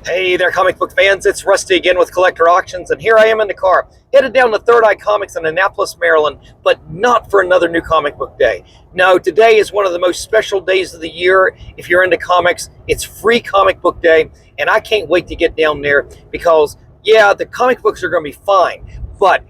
Hey there, comic book fans. It's Rusty again with Collector Auctions, and here I am in the car, headed down to Third Eye Comics in Annapolis, Maryland, but not for another new comic book day. No, today is one of the most special days of the year. If you're into comics, it's free comic book day, and I can't wait to get down there because, yeah, the comic books are going to be fine, but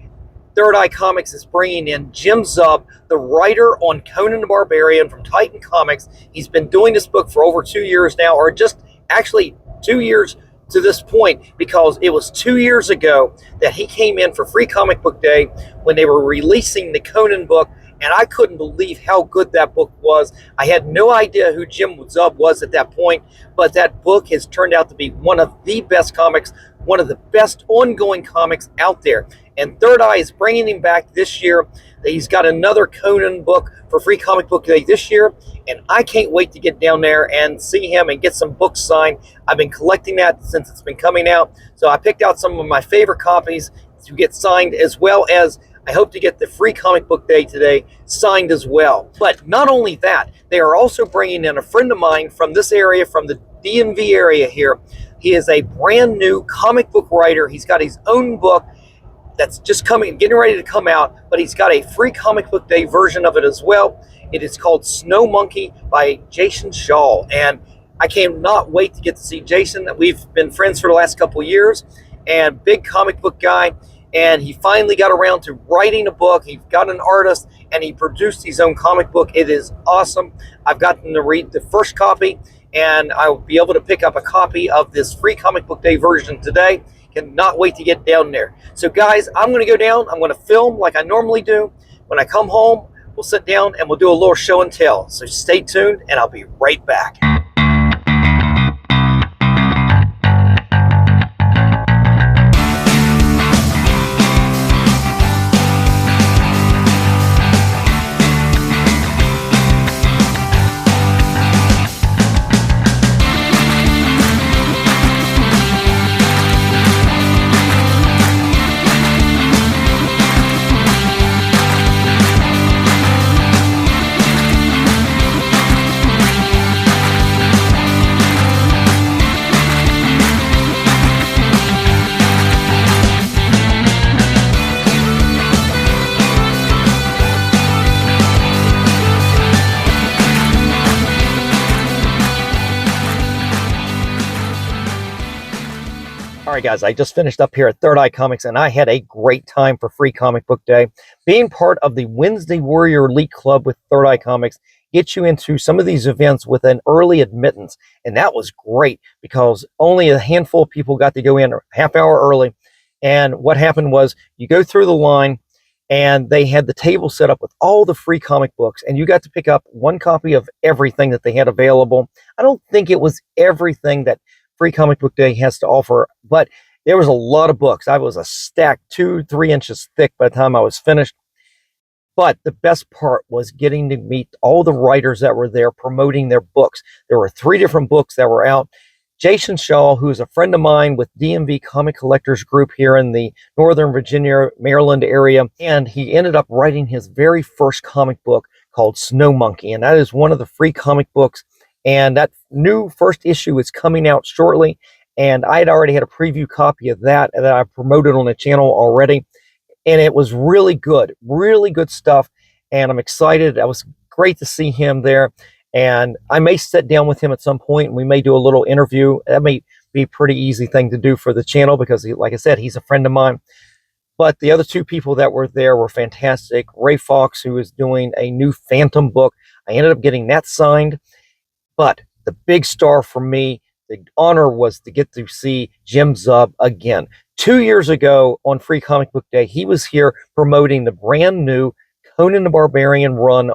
Third Eye Comics is bringing in Jim Zub, the writer on Conan the Barbarian from Titan Comics. He's been doing this book for over 2 years now, or just actually 2 years to this point, because it was 2 years ago that he came in for Free Comic Book Day when they were releasing the Conan book, and I couldn't believe how good that book was. I had no idea who Jim Zub was at that point, but that book has turned out to be one of the best comics, one of the best ongoing comics out there. And Third Eye is bringing him back this year. He's got another Conan book for Free Comic Book Day this year, and I can't wait to get down there and see him and get some books signed. I've been collecting that since it's been coming out, so I picked out some of my favorite copies to get signed, as well as I hope to get the Free Comic Book Day today signed as well. But not only that, they are also bringing in a friend of mine from this area, from the DMV area here. He is a brand new comic book writer. He's got his own book that's just getting ready to come out, but he's got a Free Comic Book Day version of it as well. It is called Snow Monkey by Jason Shaw, and I cannot wait to get to see Jason. We've been friends for the last couple of years, and big comic book guy, and he finally got around to writing a book. He got an artist, and he produced his own comic book. It is awesome. I've gotten to read the first copy, and I'll be able to pick up a copy of this Free Comic Book Day version today. Cannot wait to get down there. So guys, I'm going to go down. I'm going to film like I normally do. When I come home, we'll sit down and we'll do a little show and tell. So stay tuned, and I'll be right back. All right, guys, I just finished up here at Third Eye Comics, and I had a great time for Free Comic Book Day. Being part of the Wednesday Warrior Elite Club with Third Eye Comics gets you into some of these events with an early admittance, and that was great because only a handful of people got to go in a half hour early. And what happened was you go through the line, and they had the table set up with all the free comic books, and you got to pick up one copy of everything that they had available. I don't think it was everything that Free Comic Book Day has to offer, but there was a lot of books. I was a stack 2-3 inches thick by the time I was finished. But the best part was getting to meet all the writers that were there promoting their books. There were 3 different books that were out. Jason Shaw, who is a friend of mine with DMV Comic Collectors Group here in the Northern Virginia, Maryland area, and he ended up writing his very first comic book called Snow Monkey, and that is one of the free comic books. And that new first issue is coming out shortly. And I had already had a preview copy of that I promoted on the channel already. And it was really good stuff. And I'm excited. It was great to see him there. And I may sit down with him at some point and we may do a little interview. That may be a pretty easy thing to do for the channel because, like I said, he's a friend of mine. But the other 2 people that were there were fantastic. Ray Fox, who is doing a new Phantom book. I ended up getting that signed. But the big star for me, the honor was to get to see Jim Zub again. 2 years ago on Free Comic Book Day, he was here promoting the brand new Conan the Barbarian run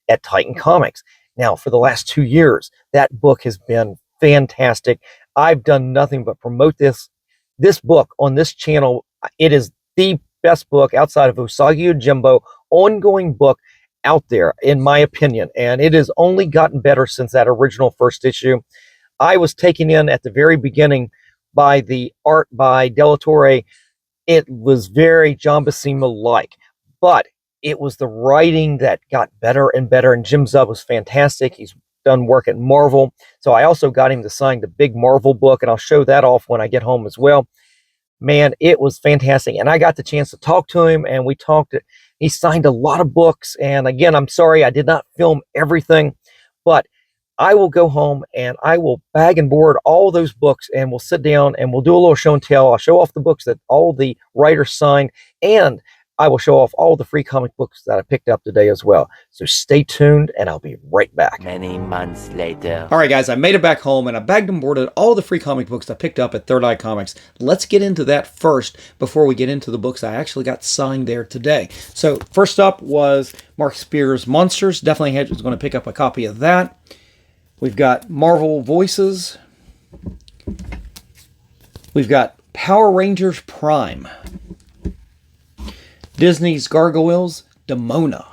at Titan Comics. Now, for the last 2 years, that book has been fantastic. I've done nothing but promote this book on this channel. It is the best book outside of Usagi Yojimbo, ongoing book out there, in my opinion, and it has only gotten better since that original first issue. I was taken in at the very beginning by the art by Del Torre. It was very John Buscema-like, but it was the writing that got better and better, and Jim Zub was fantastic. He's done work at Marvel. So I also got him to sign the big Marvel book, and I'll show that off when I get home as well. Man, it was fantastic. And I got the chance to talk to him, and we talked. He signed a lot of books. And again, I'm sorry I did not film everything, but I will go home and I will bag and board all those books, and we'll sit down and we'll do a little show and tell. I'll show off the books that all the writers signed, and I will show off all the free comic books that I picked up today as well. So stay tuned, and I'll be right back. Many months later. All right, guys, I made it back home, and I bagged and boarded all the free comic books I picked up at Third Eye Comics. Let's get into that first before we get into the books I actually got signed there today. So first up was Mark Spear's Monsters. Definitely was going to pick up a copy of that. We've got Marvel Voices. We've got Power Rangers Prime. Disney's Gargoyles, Demona.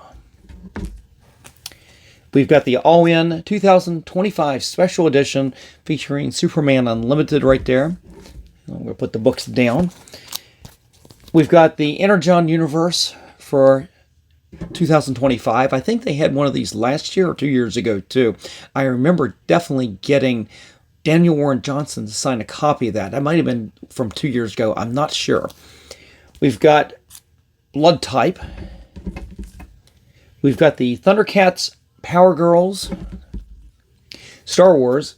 We've got the All-In 2025 Special Edition featuring Superman Unlimited right there. I'm going to put the books down. We've got the Energon Universe for 2025. I think they had one of these last year or 2 years ago too. I remember definitely getting Daniel Warren Johnson to sign a copy of that. That might have been from 2 years ago. I'm not sure. We've got Blood Type. We've got the Thundercats, Power Girls, Star Wars,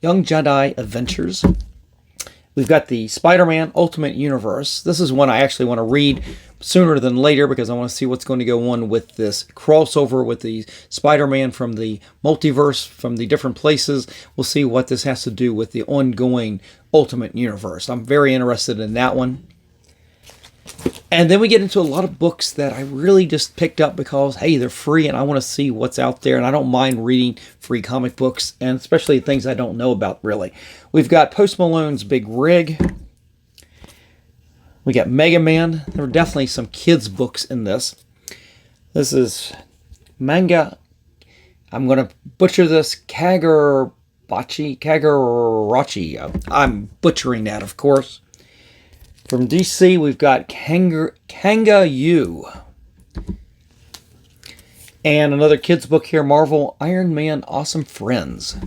Young Jedi Adventures. We've got the Spider-Man Ultimate Universe. This is one I actually want to read sooner than later because I want to see what's going to go on with this crossover with the Spider-Man from the multiverse, from the different places. We'll see what this has to do with the ongoing Ultimate Universe. I'm very interested in that one. And then we get into a lot of books that I really just picked up because, hey, they're free and I want to see what's out there. And I don't mind reading free comic books, and especially things I don't know about, really. We've got Post Malone's Big Rig. We got Mega Man. There were definitely some kids' books in this. This is manga. I'm going to butcher this. Kagurachi. I'm butchering that, of course. From DC, we've got Kanga-Yu. And another kid's book here, Marvel Iron Man Awesome Friends.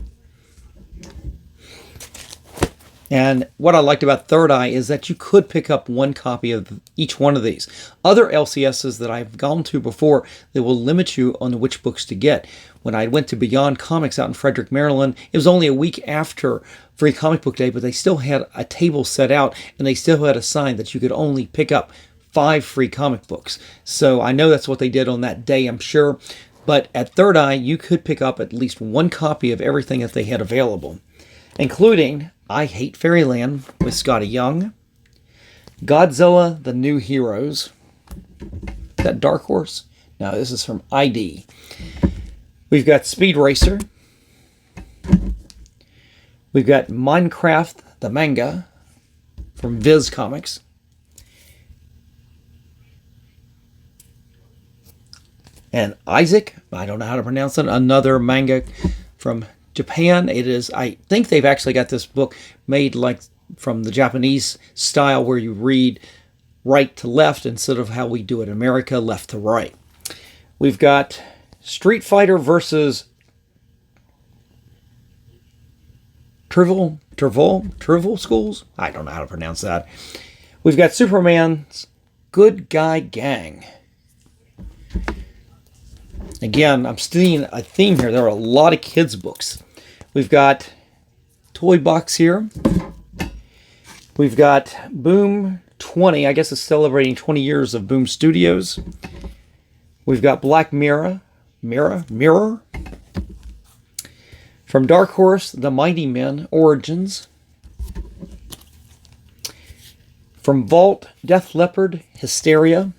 And what I liked about Third Eye is that you could pick up one copy of each one of these. Other LCSs that I've gone to before, they will limit you on which books to get. When I went to Beyond Comics out in Frederick, Maryland, it was only a week after Free Comic Book Day, but they still had a table set out, and they still had a sign that you could only pick up 5 free comic books. So I know that's what they did on that day, I'm sure. But at Third Eye, you could pick up at least one copy of everything that they had available, including I Hate Fairyland with Scotty Young, Godzilla, The New Heroes. Is that Dark Horse? No, this is from ID. We've got Speed Racer. We've got Minecraft, the manga, from Viz Comics. And Isaac, I don't know how to pronounce it, another manga from Japan. It is, I think they've actually got this book made like from the Japanese style where you read right to left instead of how we do it in America, left to right. We've got Street Fighter versus Trivial Schools? I don't know how to pronounce that. We've got Superman's Good Guy Gang. Again, I'm seeing a theme here. There are a lot of kids' books. We've got Toy Box here. We've got Boom 20. I guess it's celebrating 20 years of Boom Studios. We've got Black Mirror. From Dark Horse, The Mighty Men Origins. From Vault, Death Leopard, Hysteria.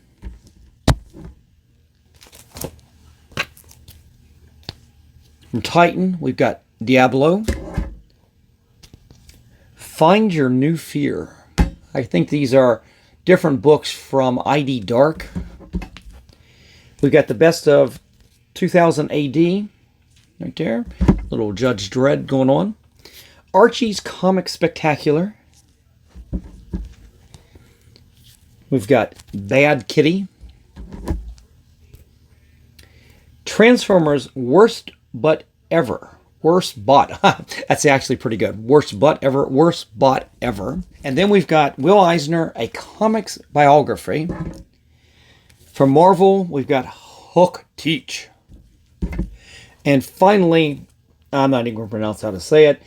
From Titan, we've got Diablo. Find Your New Fear. I think these are different books from ID Dark. We've got the Best of 2000 AD. Right there. Little Judge Dredd going on. Archie's Comic Spectacular. We've got Bad Kitty. Transformers Worst But Ever. Worst bot. That's actually pretty good. Worst bot ever. Worst bot ever. And then we've got Will Eisner, a comics biography. From Marvel, we've got Hook Teach. And finally, I'm not even going to pronounce how to say it.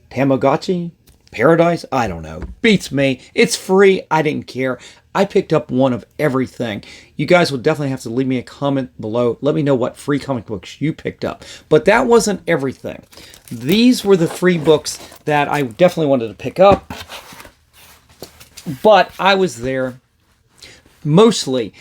Tamagotchi? Paradise? I don't know. Beats me. It's free. I didn't care. I picked up one of everything. You guys will definitely have to leave me a comment below. Let me know what free comic books you picked up. But that wasn't everything. These were the free books that I definitely wanted to pick up. But I was there mostly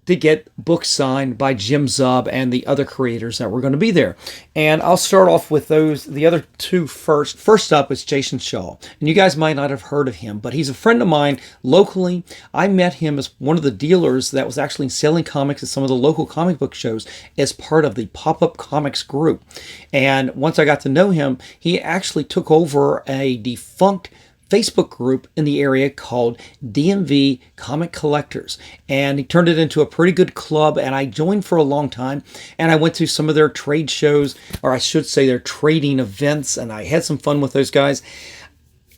to get books signed by Jim Zub and the other creators that were going to be there. And I'll start off with the other two first. First up is Jason Shaw. And you guys might not have heard of him, but he's a friend of mine locally. I met him as one of the dealers that was actually selling comics at some of the local comic book shows as part of the Pop-Up Comics group. And once I got to know him, he actually took over a defunct Facebook group in the area called DMV Comic Collectors, and he turned it into a pretty good club, and I joined for a long time, and I went to some of their trade shows, or I should say their trading events, and I had some fun with those guys.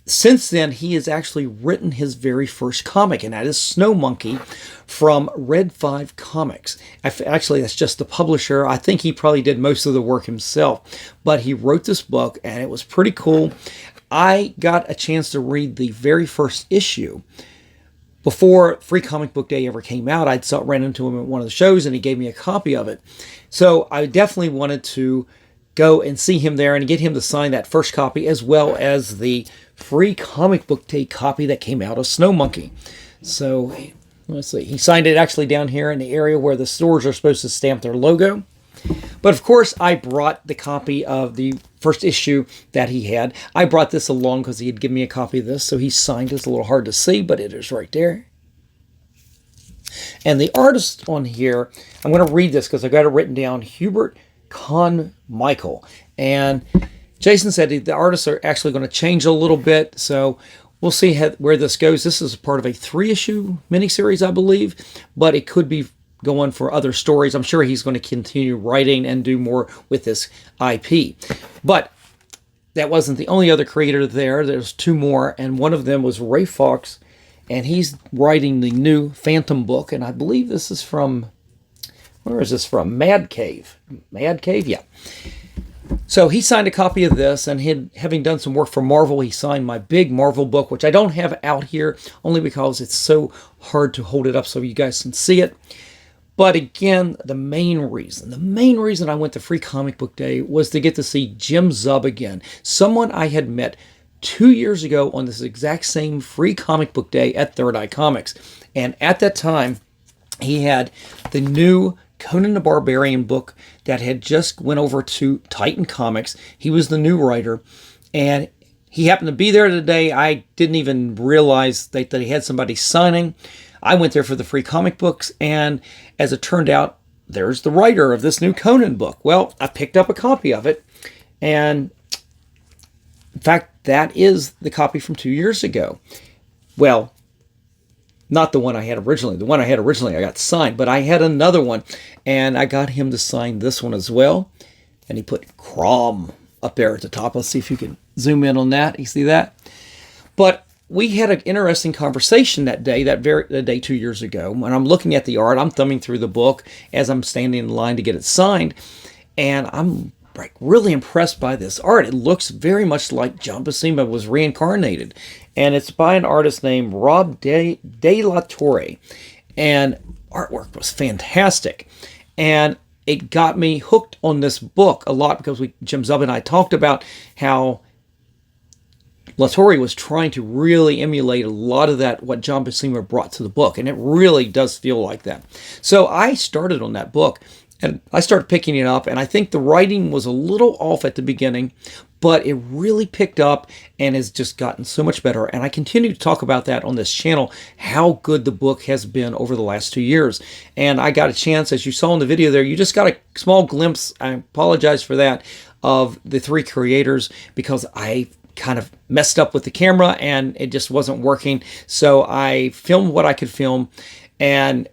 Since then, he has actually written his very first comic, and that is Snow Monkey from Red 5 Comics. Actually, that's just the publisher. I think he probably did most of the work himself, but he wrote this book, and it was pretty cool. I got a chance to read the very first issue before Free Comic Book Day ever came out. I ran into him at one of the shows, and he gave me a copy of it. So I definitely wanted to go and see him there and get him to sign that first copy, as well as the Free Comic Book Day copy that came out of Snow Monkey. So let's see. He signed it actually down here in the area where the stores are supposed to stamp their logo. But of course, I brought the copy of the first issue that he had. I brought this along because he had given me a copy of this, so he signed it. It's a little hard to see, but it is right there. And the artist on here, I'm going to read this because I got it written down, Hubert Michael. And Jason said the artists are actually going to change a little bit, so we'll see where this goes. This is part of a 3-issue miniseries, I believe, but it could be going for other stories. I'm sure he's going to continue writing and do more with this IP. But that wasn't the only other creator there. There's 2 more, and one of them was Ray Fox, and he's writing the new Phantom book, and I believe this is from, where is this from? Mad Cave. Mad Cave? Yeah. So he signed a copy of this, and having done some work for Marvel, he signed my big Marvel book, which I don't have out here, only because it's so hard to hold it up so you guys can see it. But again, the main reason I went to Free Comic Book Day was to get to see Jim Zub again. Someone I had met 2 years ago on this exact same Free Comic Book Day at Third Eye Comics. And at that time, he had the new Conan the Barbarian book that had just went over to Titan Comics. He was the new writer, and he happened to be there today. I didn't even realize that he had somebody signing. I went there for the free comic books, and as it turned out, there's the writer of this new Conan book. Well, I picked up a copy of it, and in fact, that is the copy from 2 years ago. Well, not the one I had originally. The one I had originally I got signed, but I had another one, and I got him to sign this one as well, and he put Crom up there at the top. Let's see if you can zoom in on that. You see that? But we had an interesting conversation that day, the day 2 years ago. When I'm looking at the art, I'm thumbing through the book as I'm standing in line to get it signed, and I'm really impressed by this art. It looks very much like John Buscema was reincarnated, and it's by an artist named Rob De La Torre, and artwork was fantastic, and it got me hooked on this book a lot because Jim Zub and I talked about how La Torre was trying to really emulate a lot of that, what John Buscema brought to the book, and it really does feel like that. So I started on that book, and I started picking it up, and I think the writing was a little off at the beginning, but it really picked up and has just gotten so much better. And I continue to talk about that on this channel, how good the book has been over the last 2 years. And I got a chance, as you saw in the video there, you just got a small glimpse, I apologize for that, of the 3 creators because I kind of messed up with the camera and it just wasn't working. So I filmed what I could film, and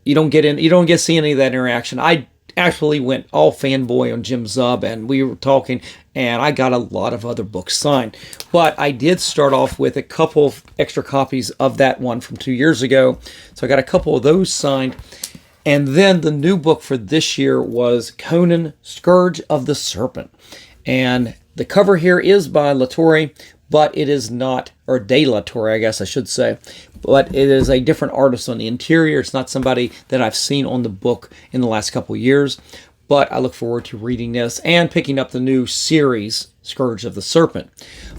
you don't get to see any of that interaction. I actually went all fanboy on Jim Zub, and we were talking, and I got a lot of other books signed. But I did start off with a couple of extra copies of that one from 2 years ago. So I got a couple of those signed. And then the new book for this year was Conan, Scourge of the Serpent. And the cover here is by Latore, but it is not, or De Latore, I guess I should say. But it is a different artist on the interior. It's not somebody that I've seen on the book in the last couple of years. But I look forward to reading this and picking up the new series, Scourge of the Serpent.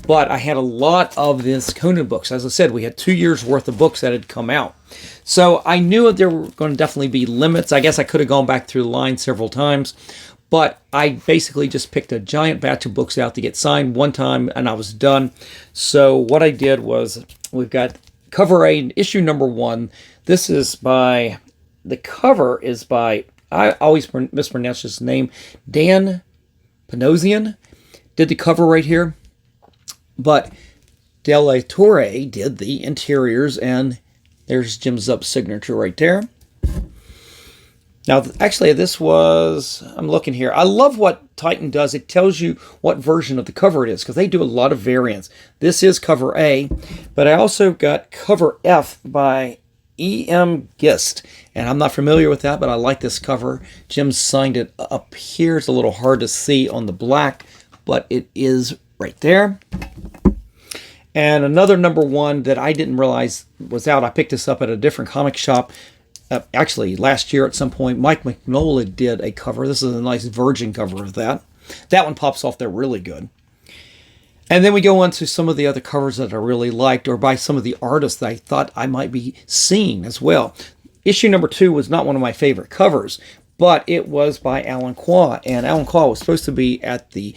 But I had a lot of this Conan books. As I said, we had 2 years worth of books that had come out. So I knew that there were going to definitely be limits. I guess I could have gone back through the line several times. But I basically just picked a giant batch of books out to get signed one time, and I was done. So what I did was, we've got cover A, issue number 1. This is by, the cover is by, I always mispronounce his name, Dan Panosian did the cover right here. But De La Torre did the interiors, and there's Jim Zub's signature right there. Now, actually, this was, I'm looking here. I love what Titan does. It tells you what version of the cover it is, because they do a lot of variants. This is cover A, but I also got cover F by E.M. Gist. And I'm not familiar with that, but I like this cover. Jim signed it up here. It's a little hard to see on the black, but it is right there. And another number 1 that I didn't realize was out. I picked this up at a different comic shop. Actually, last year at some point, Mike Mignola did a cover. This is a nice Virgin cover of that. That one pops off there really good. And then we go on to some of the other covers that I really liked, or by some of the artists that I thought I might be seeing as well. Issue number 2 was not one of my favorite covers, but it was by Alan Quah. And Alan Quah was supposed to be at the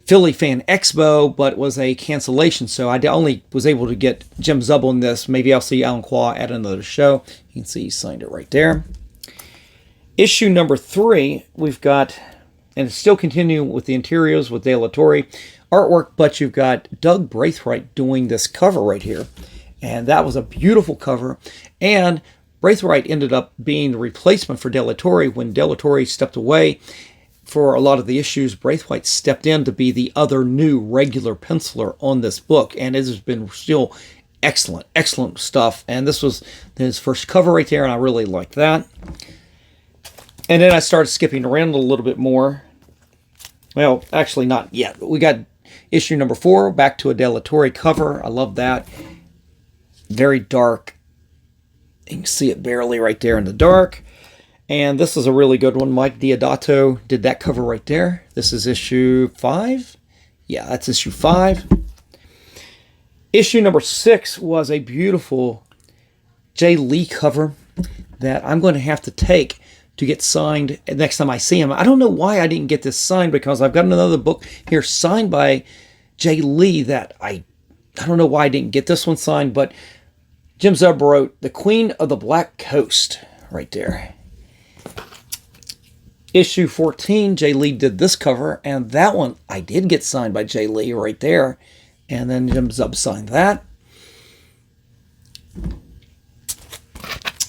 Philly Fan Expo, but it was a cancellation, so I only was able to get Jim Zub on this. Maybe I'll see Alan Quah at another show. You can see he signed it right there. Issue number 3, we've got, and it's still continuing with the interiors with De La Torre artwork, but you've got Doug Braithwaite doing this cover right here. And that was a beautiful cover. And Braithwaite ended up being the replacement for De La Torre when De La Torre stepped away. For a lot of the issues, Braithwaite stepped in to be the other new regular penciler on this book, and it has been still excellent, excellent stuff. And this was his first cover right there, and I really liked that. And then I started skipping around a little bit more. Well, actually not yet. We got issue number 4, back to a De La Torre cover. I love that. Very dark. You can see it barely right there in the dark. And this is a really good one. Mike Deodato did that cover right there. This is issue 5. Yeah, that's issue 5. Issue number 6 was a beautiful Jay Lee cover that I'm going to have to take to get signed next time I see him. I don't know why I didn't get this signed, because I've got another book here signed by Jay Lee that I don't know why I didn't get this one signed, but Jim Zub wrote The Queen of the Black Coast right there. Issue 14, Jay Lee did this cover, and that one I did get signed by Jay Lee right there. And then Jim Zub signed that.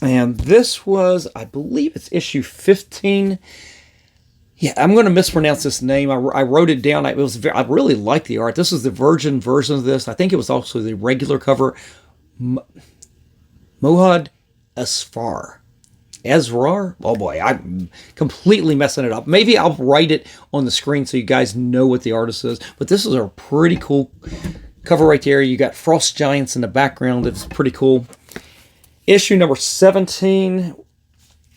And this was, I believe it's issue 15. Yeah, I'm going to mispronounce this name. I wrote it down. I really like the art. This is the Virgin version of this. I think it was also the regular cover. Mohad Asfar. Ezrar? Oh boy, I'm completely messing it up. Maybe I'll write it on the screen so you guys know what the artist is. But this is a pretty cool cover right there. You got Frost Giants in the background. It's pretty cool. Issue number 17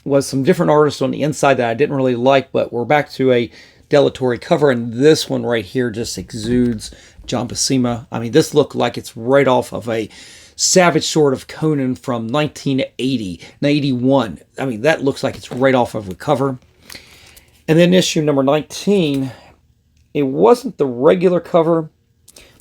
was some different artists on the inside that I didn't really like, but we're back to a De La Torre cover, and this one right here just exudes John Buscema. I mean, this looked like it's right off of a Savage Sword of Conan from 1980, 81. I mean, that looks like it's right off of a cover. And then issue number 19, it wasn't the regular cover,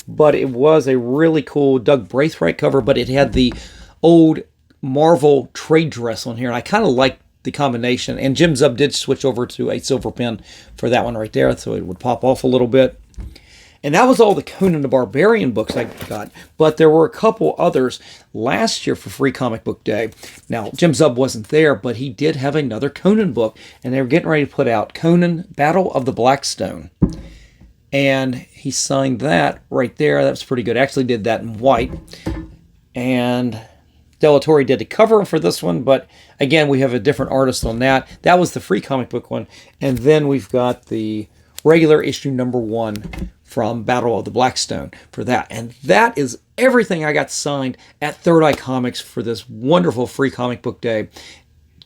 but it was a really cool Doug Braithwaite cover, but it had the old Marvel trade dress on here, and I kind of liked the combination. And Jim Zub did switch over to a silver pen for that one right there, so it would pop off a little bit. And that was all the Conan the Barbarian books I got. But there were a couple others last year for Free Comic Book Day. Now, Jim Zub wasn't there, but he did have another Conan book. And they were getting ready to put out Conan, Battle of the Blackstone. And he signed that right there. That was pretty good. Actually did that in white. And Delatorre did the cover for this one, but again, we have a different artist on that. That was the Free Comic Book one. And then we've got the regular issue #1 from Battle of the Blackstone for that. And that is everything I got signed at Third Eye Comics for this wonderful Free Comic Book Day.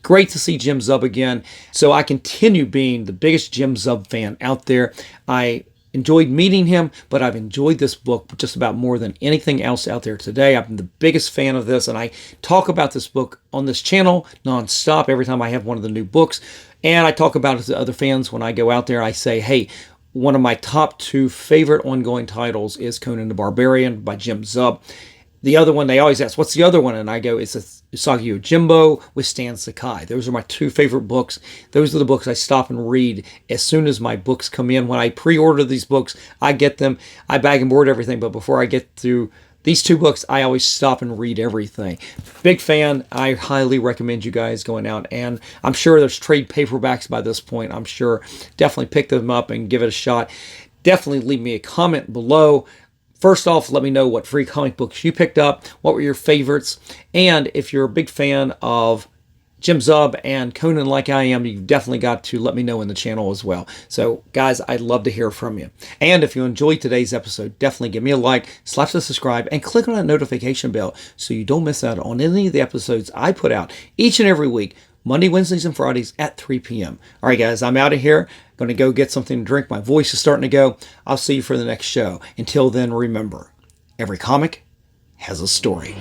Great to see Jim Zub again. So I continue being the biggest Jim Zub fan out there. I enjoyed meeting him, but I've enjoyed this book just about more than anything else out there today. I'm the biggest fan of this, and I talk about this book on this channel nonstop every time I have one of the new books. And I talk about it to other fans when I go out there. I say, hey, one of my top 2 favorite ongoing titles is Conan the Barbarian by Jim Zub. The other one, they always ask, what's the other one? And I go, it's Usagi Yojimbo with Stan Sakai. Those are my 2 favorite books. Those are the books I stop and read as soon as my books come in. When I pre-order these books, I get them. I bag and board everything. But before I get through these 2 books, I always stop and read everything. Big fan. I highly recommend you guys going out. And I'm sure there's trade paperbacks by this point. I'm sure. Definitely pick them up and give it a shot. Definitely leave me a comment below. First off, let me know what free comic books you picked up, what were your favorites, and if you're a big fan of Jim Zub and Conan like I am, you've definitely got to let me know in the channel as well. So, guys, I'd love to hear from you. And if you enjoyed today's episode, definitely give me a like, slap the subscribe, and click on that notification bell so you don't miss out on any of the episodes I put out each and every week, Monday, Wednesdays, and Fridays at 3 p.m. All right, guys, I'm out of here. Going to go get something to drink. My voice is starting to go. I'll see you for the next show. Until then, remember, every comic has a story.